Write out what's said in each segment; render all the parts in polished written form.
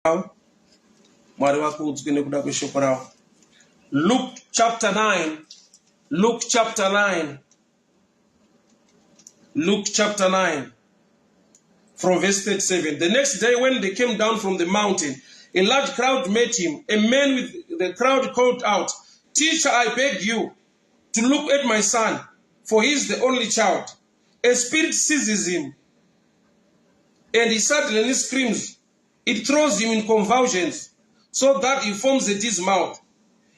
Luke chapter 9. Luke chapter 9. Luke chapter 9. From verse 37. The next day when they came down from the mountain, a large crowd met him. A man with the crowd called out, "Teacher, I beg you to look at my son, for he is the only child. A spirit seizes him, and he suddenly screams. It throws him in convulsions, so that he foams at his mouth.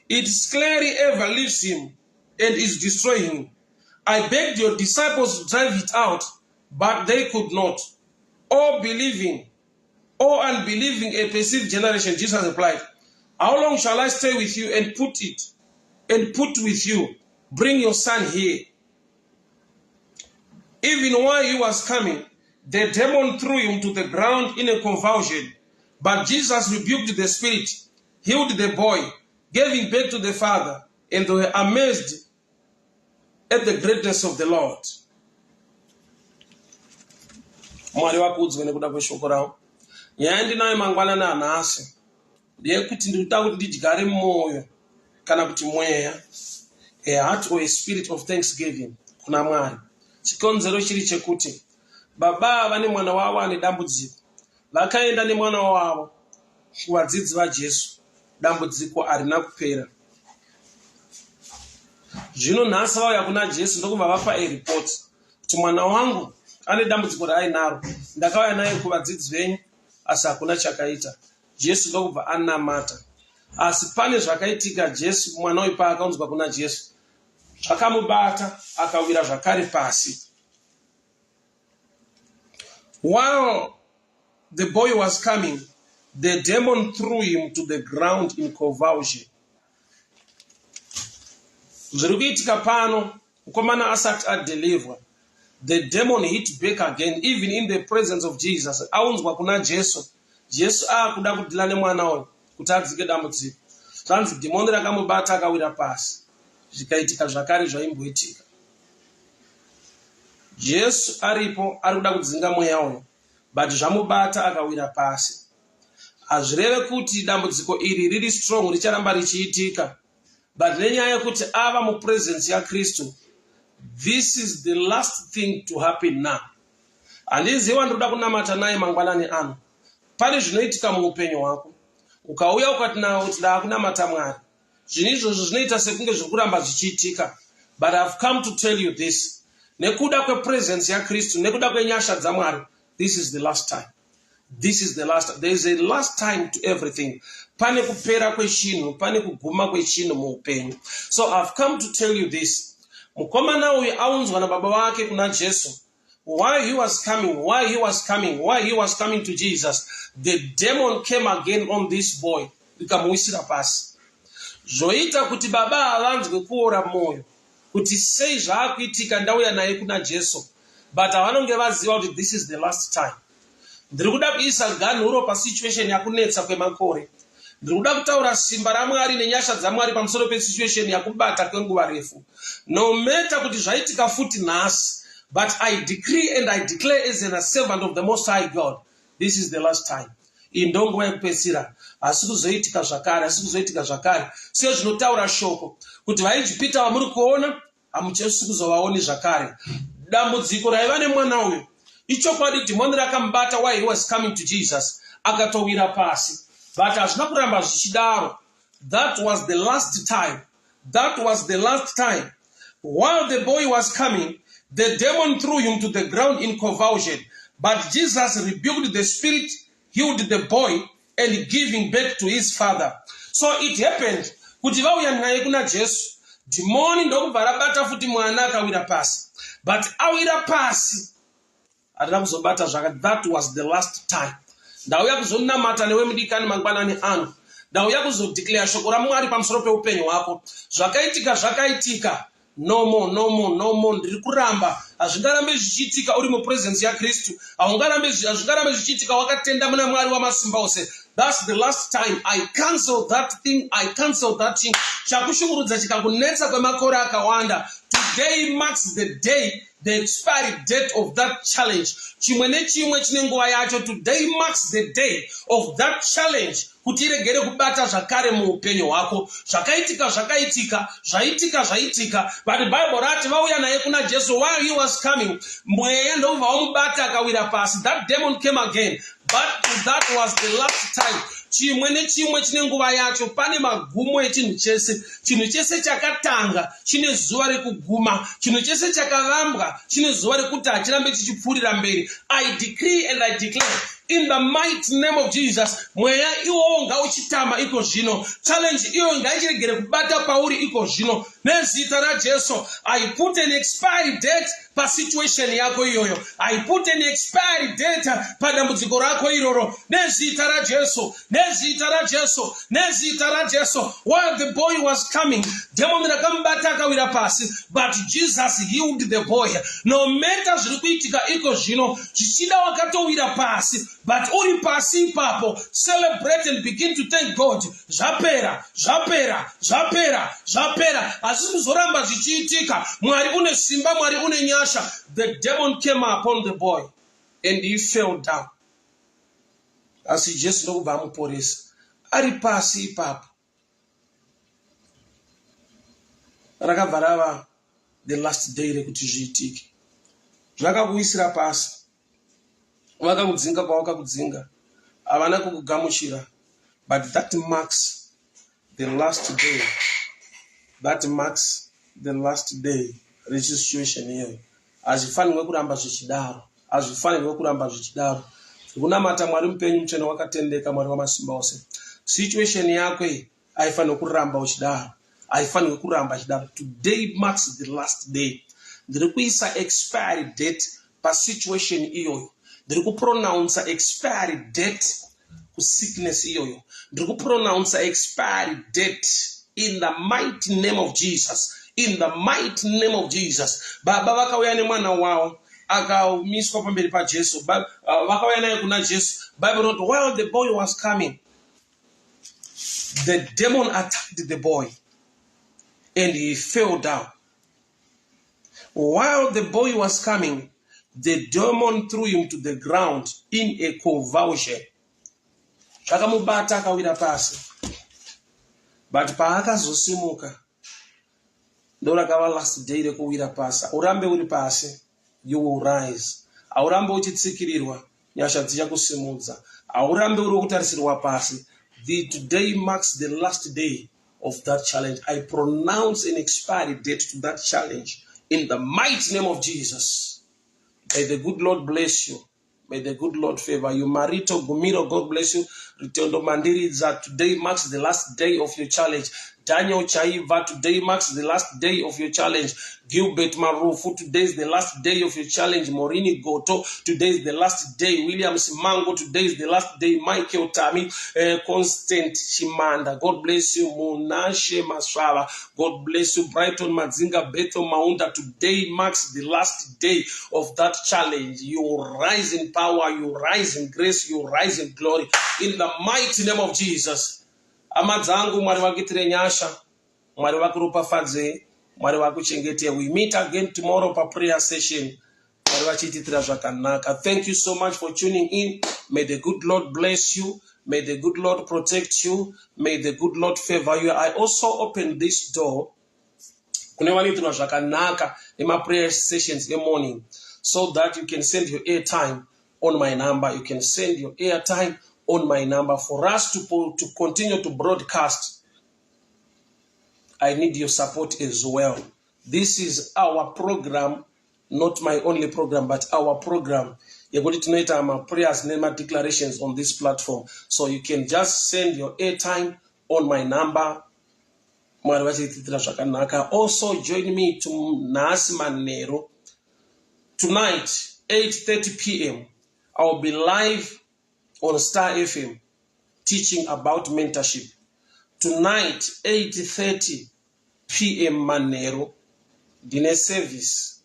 It scarcely ever leaves him, and is destroying him. I begged your disciples to drive it out, but they could not. O unbelieving and perceived generation," Jesus replied, "how long shall I stay with you and put with you? Bring your son here." Even while he was coming, the demon threw him to the ground in a convulsion. But Jesus rebuked the spirit, healed the boy, gave him back to the father, and they were amazed at the greatness of the Lord. Mwari wakudzwe nekuda kweshoko rawo. Nyaya ndinayo mangwana na Nhasi ndeyekuti ndikuda kuti ndidyare mwoyo kana kuti mweya, a heart or a spirit of thanksgiving kuna Mwari. Chikonzero chiri chekuti baba vane mwana wavo ane dambudziko, vakaenda nemwana wavo kuvadzidzi vaJesu, dambudziko harina kupera. Zvino Nhasi vauya kuna Jesu ndokubva vapa report kuti mwana wangu ane dambudziko raainaro, ndakauya naye kuvadzidzi venyu asi hakuna chakaita. Jesu ndokubva anamata. Asi pane zvakaitika. Jesu mwana uyu paakaunzwa kuna Jesu, zvakamubata akawira zvakare pasi. While the boy was coming, the demon threw him to the ground in convulsion. Zviri kuitika pano, mukomana asati adeliverwa, the demon hit back again, even in the presence of Jesus. Aunzwa kuna Jesu, Jesu akuda kudhila nemwana uyu kuti adzike dambudziko. Zvanzi demon rakamubata akawira pasi. Zvikaitika zvakare zvaimboitika. Jesu aripo arikuda kudzinga mweya uyu, but zvamubata akawira pasi. Hazvireve kuti dambudziko iri riri strong richaramba richiitika, but nenyaya yekuti ava mupresence yaKristu, this is the last thing to happen now. Handiziva ndikuda kunamata naye mangwanani ano. Pane zvinoitika muupenyu hwako, ukauya ukati nawo kuti ndakunamata Mwari, zvinhu izvozvo zvinoita sekunge zviri kuramba zvichiitika, but I've come to tell you this. Nekuda kwepresence yaKristu, nekuda kwenyasha dzaMwari, this is the last time. This is the last. There is a last time to everything. Pane kupera kwechinhu, pane kuguma kwechinhu muupenyu. So I've come to tell you this. Mukomana uyu aunzwa nababa wake kuna Jesu. While he was coming to Jesus, the demon came again on this boy. Rikamuwisira pasi. Zvoita kuti baba avanzwe kuora moyo, kuti sei zvaakuitika ndauya naye kuna Jesu, but havanonge vaziva kuti this is the last time. Ndiri kuda kuisa ganhuro pasituation yakunetsa kwemakore. Ndiri kuda kutaura simba raMwari nenyasha dzaMwari pamusoro pesituation yakubata kwenguva refu. No matter kuti zvaitika futi nhasi, but I decree and I declare as a servant of the Most High God, this is the last time. Iyi ndonguva yekupedzisira. Asi kuzoitika zvakare. Sezvo zvinotaura shoko kuti vaIjipita vamuri kuona hamuchasi kuzovaoni zvakare. Dambudziko raiva nemwana uyu, ichokwadi dhimoni rakamubata while he was coming to Jesus, akatowira pasi. But hazvina kuramba zvichidaro. That was the last time. That was the last time. While the boy was coming, the demon threw him to the ground in convulsion. But Jesus rebuked the spirit, healed the boy, and gave him back to his father. So it happened kuti vauya naye kuna Jesu, dhimoni ndokubva rabata futi mwana akawira pasi. But awira pasi harina kuzobata zvakare. That was the last time. Ndauya kuzonamata newe mudikani mangwanani ano. Ndauya kuzodeclare shoko raMwari pamusoro peupenyu hwako. Zvakaitika. No more. Ndiri kuramba. Hazvingarambe zvichiitika uri mupresence yaKristu. Hazvingarambe zvichiitika wakatenda muna Mwari wamasimba ose. That's the last time. I cancel that thing. Chakushungurudza chikakunetsa kwemakore akawanda. Today marks the day the expiry date of that challenge. Chimwe nechimwe chine nguva yacho. Today marks the day of that challenge. Kuti iregere kubata zvakare muupenyu hwako. Zvakaitika, zvaitika. But the Bible rati vauya naye kuna Jesu while he was coming. Mweya ndobva wamubata akawira pasi. That demon came again. But that was the last time. Chimwe nechimwe chine nguva yacho. Pane magumo echinhu chese. Chinhu chese chakatanga chine zuva rekuguma. Chinhu chese chakarambwa chine zuva rekuti hachirambe chichipfuurira mberi. I decree and I declare in the mighty name of Jesus, mweya iwo ngauchitama iko zvino. Challenge iyo ngaichiregere kubata pauri iko zvino. Nezita raJesu, I put an expiry date pa situation yako iyoyo. I put an expiry date pa dambudziko rako iroro. Nezita raJesu, nezita raJesu. While the boy was coming, demon rakamubata akawira pasi, but Jesus healed the boy. No matter zviri kuitika iko zvino, zvichida wakatowira pasi, but uri pasi ipapo, celebrate and begin to thank God. Zvapera. Asi kuzoramba zvichiitika, Mwari une simba, Mwari une nyasha. The demon came upon the boy and he fell down. Asi Jesu ndokubva amuporesa. Ari pasi ipapo. Rakabva rava the last day rekuti zviitike. Zvakakuisira pasi. Vakakudzinga kwavakakudzinga. Havana kukugamuchira. But that marks the last day. That marks the last day. Registration here. Hazvifanirwe kuramba zvichidaro. Kunamata Mwari mupenyu muchena wakatendeka, Mwari wamasimba ose. Situation yako haifanirwe kuramba uchidaro. Haifanirwe kuramba uchidaro. Today marks the last day. Ndiri kuisa expiry date pa situation iyoyo. Ndiri kupronounce expiry date ku sickness iyoyo. Ndiri kupronounce expiry date in the mighty name of Jesus. In the mighty name of Jesus. Baba vakauya nemwana wavo akamiswa pamberi paJesu. Vakauya naye kuna Jesu. Bible wrote, while the boy was coming, the demon attacked the boy and he fell down. While the boy was coming, the demon threw him to the ground in a convulsion. Zvakamubata akawira pasi. But paakazosimuka, ndorakava last day rekuwira pasi. Urambe uri pasi, you will rise. Aurambe uchitsikirirwa, nyasha dzichakusimudza. Aurambe uri kutarisirwa pasi. Today marks the last day of that challenge. I pronounce an expiry date to that challenge in the mighty name of Jesus. May the good Lord bless you. May the good Lord favor you. Marito Gumiro, God bless you. Ritondo Mandiriza, today marks the last day of your challenge. Daniel Chaiva, today marks the last day of your challenge. Gilbert Marufu, today is the last day of your challenge. Morini Goto, today is the last day. William Simango, today is the last day. Michael Tami, Constant Shimanda, God bless you. Munashe Maswala, God bless you. Brighton Mazinga, Beto Maunda, today marks the last day of that challenge. You rise in power, you rise in grace, you rise in glory. In the mighty name of Jesus. Amadzangu, Mwari vakitire nyasha, Mwari vakuropafadze, Mwari vakuchengete. We meet again tomorrow for prayer session. Mwari vachititira zvakanaka. Thank you so much for tuning in. May the good Lord bless you. May the good Lord protect you. May the good Lord favor you. I also open this door. Kune vanoitirwa zvakanaka ema prayer sessions in the morning, so that you can send your airtime on my number. You can send your airtime on my number. For us to continue to broadcast, I need your support as well. This is our program, not my only program, but our program. You're going to know my prayers and my declarations on this platform. So you can just send your airtime on my number. Also join me to Nhasi Manero tonight, 8:30 p.m. I'll be live on Star FM teaching about mentorship. Tonight, 8:30 p.m. Manero, dinner service.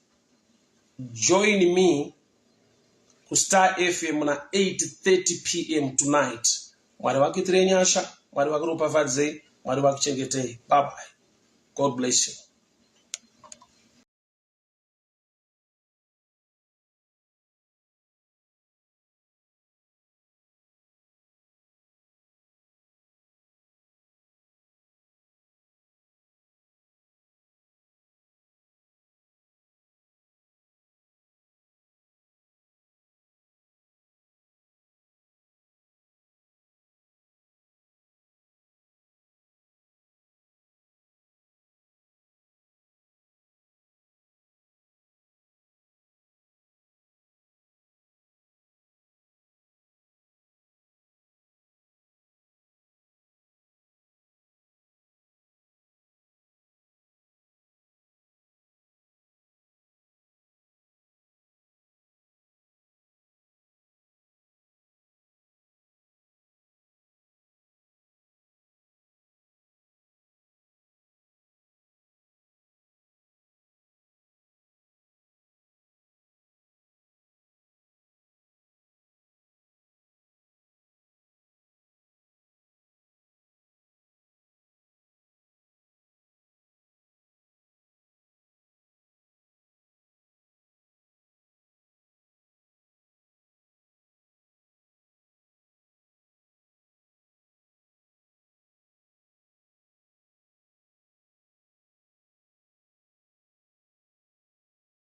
Join me to Star FM na 8:30 p.m. tonight. Mwari vakitire nyasha, Mwari vakuropafadze, Mwari vakuchengetei. Bye bye. God bless you.